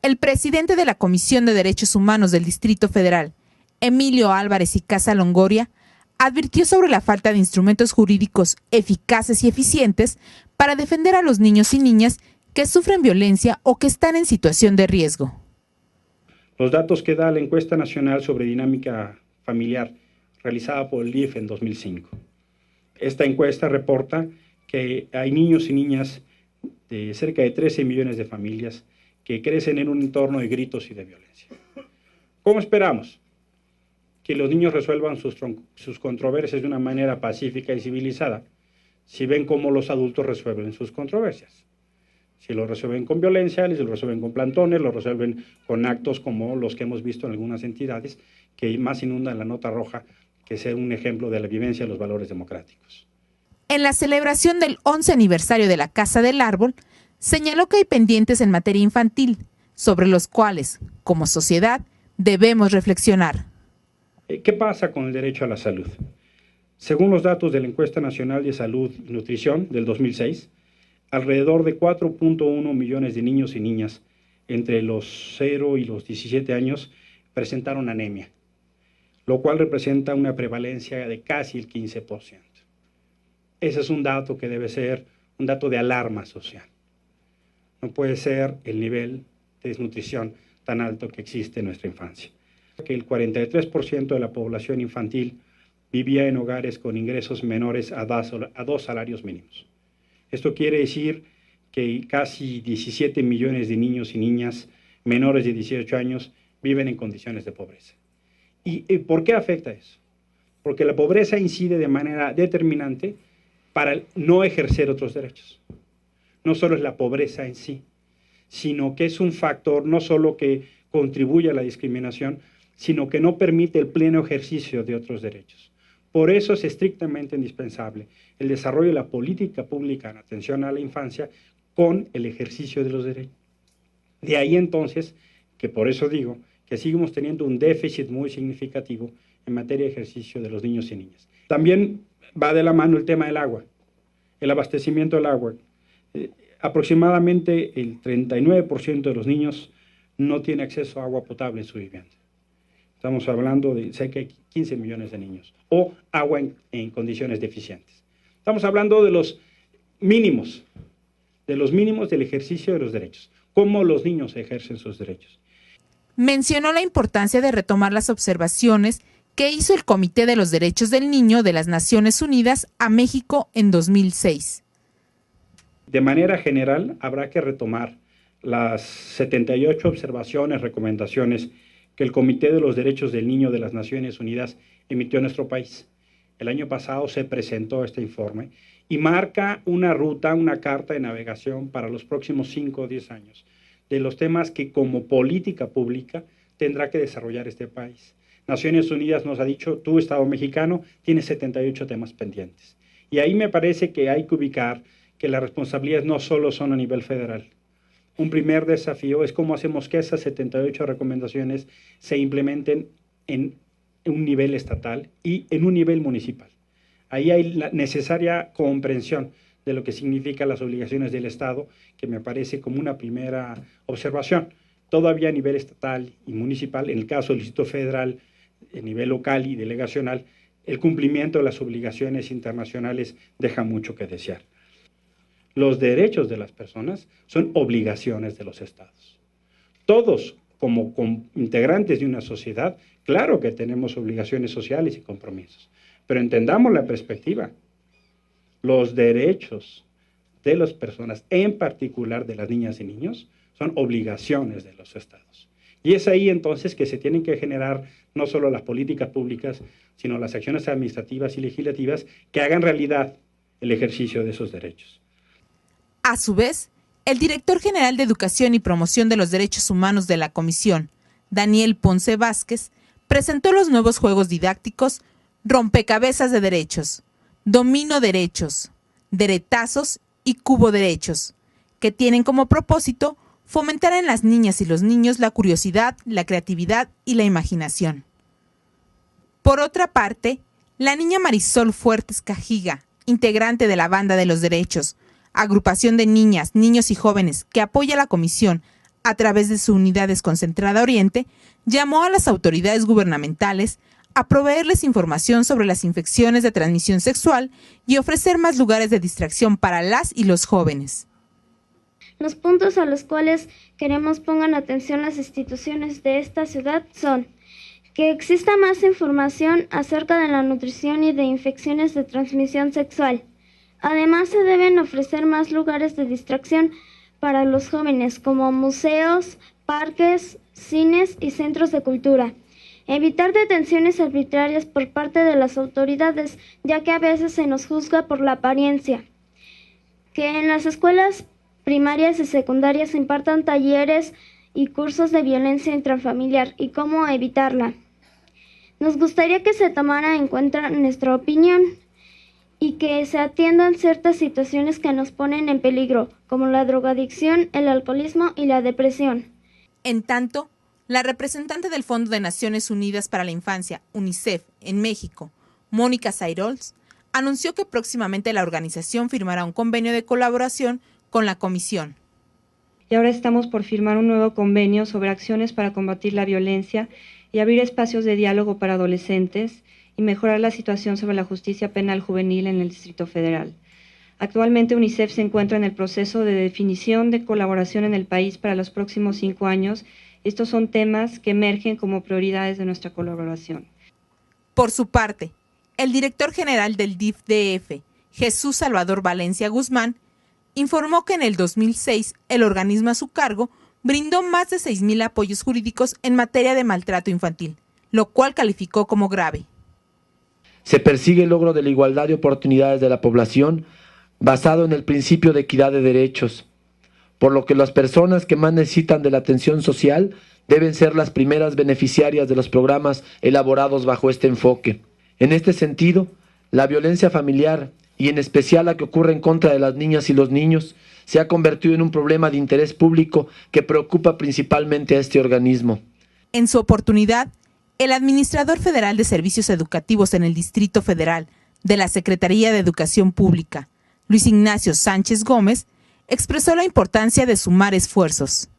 El presidente de la Comisión de Derechos Humanos del Distrito Federal, Emilio Álvarez y Casa Longoria, advirtió sobre la falta de instrumentos jurídicos eficaces y eficientes para defender a los niños y niñas que sufren violencia o que están en situación de riesgo. Los datos que da la encuesta nacional sobre dinámica familiar realizada por el DIF en 2005. Esta encuesta reporta que hay niños y niñas de cerca de 13 millones de familias que crecen en un entorno de gritos y de violencia. ¿Cómo esperamos que los niños resuelvan sus controversias de una manera pacífica y civilizada si ven cómo los adultos resuelven sus controversias? Si lo resuelven con violencia, si lo resuelven con plantones, lo resuelven con actos como los que hemos visto en algunas entidades que más inundan la nota roja que ser un ejemplo de la vivencia de los valores democráticos. En la celebración del 11 aniversario de la Casa del Árbol, señaló que hay pendientes en materia infantil, sobre los cuales, como sociedad, debemos reflexionar. ¿Qué pasa con el derecho a la salud? Según los datos de la Encuesta Nacional de Salud y Nutrición del 2006, alrededor de 4.1 millones de niños y niñas entre los 0 y los 17 años presentaron anemia, lo cual representa una prevalencia de casi el 15%. Ese es un dato que debe ser un dato de alarma social. No puede ser el nivel de desnutrición tan alto que existe en nuestra infancia. Que el 43% de la población infantil vivía en hogares con ingresos menores a 2 salarios mínimos. Esto quiere decir que casi 17 millones de niños y niñas menores de 18 años viven en condiciones de pobreza. ¿Y por qué afecta eso? Porque la pobreza incide de manera determinante para no ejercer otros derechos. No solo es la pobreza en sí, sino que es un factor no solo que contribuye a la discriminación, sino que no permite el pleno ejercicio de otros derechos. Por eso es estrictamente indispensable el desarrollo de la política pública en atención a la infancia con el ejercicio de los derechos. De ahí entonces, que por eso digo, que seguimos teniendo un déficit muy significativo en materia de ejercicio de los niños y niñas. También va de la mano el tema del agua, el abastecimiento del agua. Aproximadamente el 39% de los niños no tiene acceso a agua potable en su vivienda. Estamos hablando de cerca de 15 millones de niños, o agua en condiciones deficientes. Estamos hablando de los mínimos del ejercicio de los derechos, cómo los niños ejercen sus derechos. Mencionó la importancia de retomar las observaciones que hizo el Comité de los Derechos del Niño de las Naciones Unidas a México en 2006. De manera general, habrá que retomar las 78 observaciones, recomendaciones que el Comité de los Derechos del Niño de las Naciones Unidas emitió en nuestro país. El año pasado se presentó este informe y marca una ruta, una carta de navegación para los próximos 5 o 10 años, de los temas que como política pública tendrá que desarrollar este país. Naciones Unidas nos ha dicho, tú, Estado mexicano, tienes 78 temas pendientes. Y ahí me parece que hay que ubicar que las responsabilidades no solo son a nivel federal. Un primer desafío es cómo hacemos que esas 78 recomendaciones se implementen en un nivel estatal y en un nivel municipal. Ahí hay la necesaria comprensión de lo que significan las obligaciones del Estado, que me parece como una primera observación. Todavía a nivel estatal y municipal, en el caso del Distrito Federal, a nivel local y delegacional, el cumplimiento de las obligaciones internacionales deja mucho que desear. Los derechos de las personas son obligaciones de los estados. Todos, como integrantes de una sociedad, claro que tenemos obligaciones sociales y compromisos, pero entendamos la perspectiva. Los derechos de las personas, en particular de las niñas y niños, son obligaciones de los estados. Y es ahí entonces que se tienen que generar no solo las políticas públicas, sino las acciones administrativas y legislativas que hagan realidad el ejercicio de esos derechos. A su vez, el director general de Educación y Promoción de los Derechos Humanos de la Comisión, Daniel Ponce Vázquez, presentó los nuevos juegos didácticos Rompecabezas de Derechos, Domino Derechos, Deretazos y Cubo Derechos, que tienen como propósito fomentar en las niñas y los niños la curiosidad, la creatividad y la imaginación. Por otra parte, la niña Marisol Fuertes Cajiga, integrante de la Banda de los Derechos, agrupación de niñas, niños y jóvenes que apoya a la Comisión a través de su unidad desconcentrada Oriente, llamó a las autoridades gubernamentales a proveerles información sobre las infecciones de transmisión sexual y ofrecer más lugares de distracción para las y los jóvenes. Los puntos a los cuales queremos pongan atención las instituciones de esta ciudad son que exista más información acerca de la nutrición y de infecciones de transmisión sexual. Además, se deben ofrecer más lugares de distracción para los jóvenes, como museos, parques, cines y centros de cultura. Evitar detenciones arbitrarias por parte de las autoridades, ya que a veces se nos juzga por la apariencia. Que en las escuelas primarias y secundarias se impartan talleres y cursos de violencia intrafamiliar y cómo evitarla. Nos gustaría que se tomara en cuenta nuestra opinión y que se atiendan ciertas situaciones que nos ponen en peligro, como la drogadicción, el alcoholismo y la depresión. En tanto, la representante del Fondo de Naciones Unidas para la Infancia, UNICEF, en México, Mónica Sairols, anunció que próximamente la organización firmará un convenio de colaboración con la Comisión. Y ahora estamos por firmar un nuevo convenio sobre acciones para combatir la violencia y abrir espacios de diálogo para adolescentes y mejorar la situación sobre la justicia penal juvenil en el Distrito Federal. Actualmente UNICEF se encuentra en el proceso de definición de colaboración en el país para los próximos 5 años. Estos son temas que emergen como prioridades de nuestra colaboración. Por su parte, el director general del DIF-DF, Jesús Salvador Valencia Guzmán, informó que en el 2006 el organismo a su cargo brindó más de 6,000 apoyos jurídicos en materia de maltrato infantil, lo cual calificó como grave. Se persigue el logro de la igualdad de oportunidades de la población basado en el principio de equidad de derechos, por lo que las personas que más necesitan de la atención social deben ser las primeras beneficiarias de los programas elaborados bajo este enfoque. En este sentido, la violencia familiar, y en especial la que ocurre en contra de las niñas y los niños, se ha convertido en un problema de interés público que preocupa principalmente a este organismo. En su oportunidad, el administrador federal de servicios educativos en el Distrito Federal de la Secretaría de Educación Pública, Luis Ignacio Sánchez Gómez, expresó la importancia de sumar esfuerzos.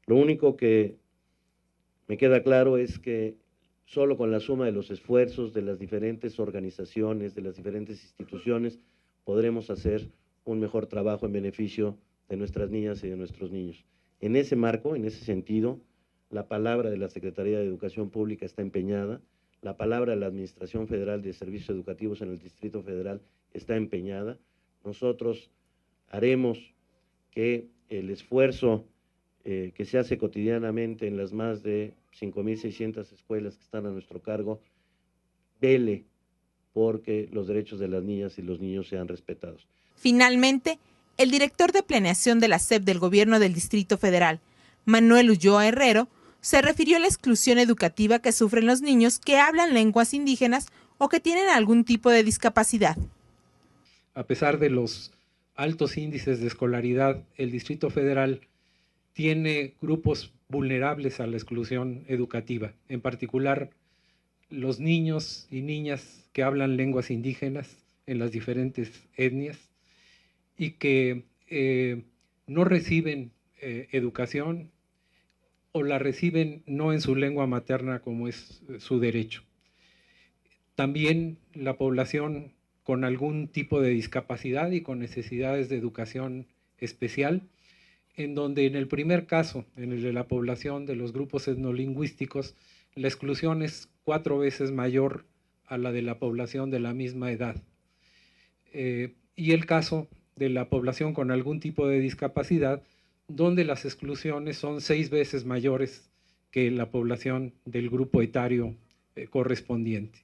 Lo único que me queda claro es que solo con la suma de los esfuerzos de las diferentes organizaciones, de las diferentes instituciones, podremos hacer un mejor trabajo en beneficio de nuestras niñas y de nuestros niños. En ese marco, en ese sentido, la palabra de la Secretaría de Educación Pública está empeñada, la palabra de la Administración Federal de Servicios Educativos en el Distrito Federal está empeñada. Nosotros haremos que el esfuerzo que se hace cotidianamente en las más de 5,600 escuelas que están a nuestro cargo, vele porque los derechos de las niñas y los niños sean respetados. Finalmente, el director de planeación de la SEP del Gobierno del Distrito Federal, Manuel Ulloa Herrero, se refirió a la exclusión educativa que sufren los niños que hablan lenguas indígenas o que tienen algún tipo de discapacidad. A pesar de los altos índices de escolaridad, el Distrito Federal tiene grupos vulnerables a la exclusión educativa, en particular los niños y niñas que hablan lenguas indígenas en las diferentes etnias y que no reciben educación o la reciben no en su lengua materna como es su derecho. También la población con algún tipo de discapacidad y con necesidades de educación especial, en donde en el primer caso, en el de la población de los grupos etnolingüísticos, la exclusión es 4 veces mayor a la de la población de la misma edad. Y el caso de la población con algún tipo de discapacidad, donde las exclusiones son 6 veces mayores que la población del grupo etario correspondiente.